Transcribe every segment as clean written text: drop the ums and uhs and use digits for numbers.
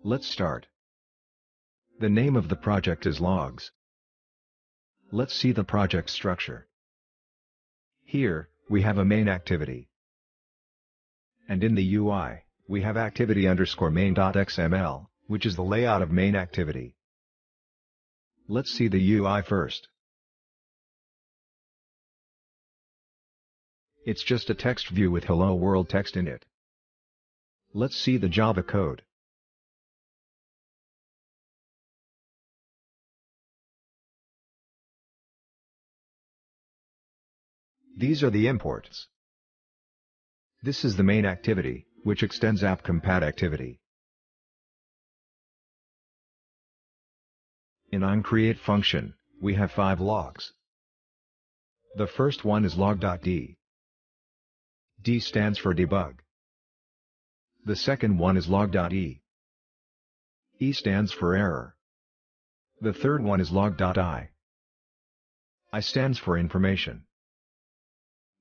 Let's start. The name of the project is logs. Let's see the project structure. Here, we have a main activity. And in the UI, we have activity_main.xml, which is the layout of main activity. Let's see the UI first. It's just a text view with Hello World text in it. Let's see the Java code. These are the imports. This is the main activity, which extends app_compat activity. In onCreate function, we have 5 logs. The first one is log.d. D stands for debug. The second one is log.e. E stands for error. The third one is log.i. I stands for information.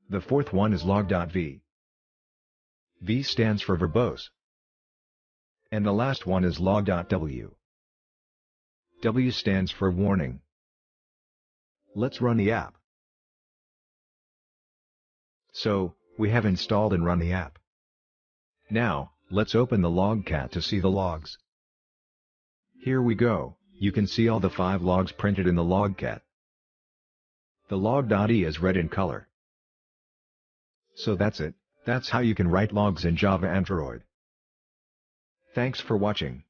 The fourth one is log.v. V stands for verbose. And the last one is log.w. W stands for warning. Let's run the app. So, we have installed and run the app. Now, let's open the logcat to see the logs. Here we go, you can see all the 5 logs printed in the logcat. The log.e is red in color. So that's it, that's how you can write logs in Java Android. Thanks for watching.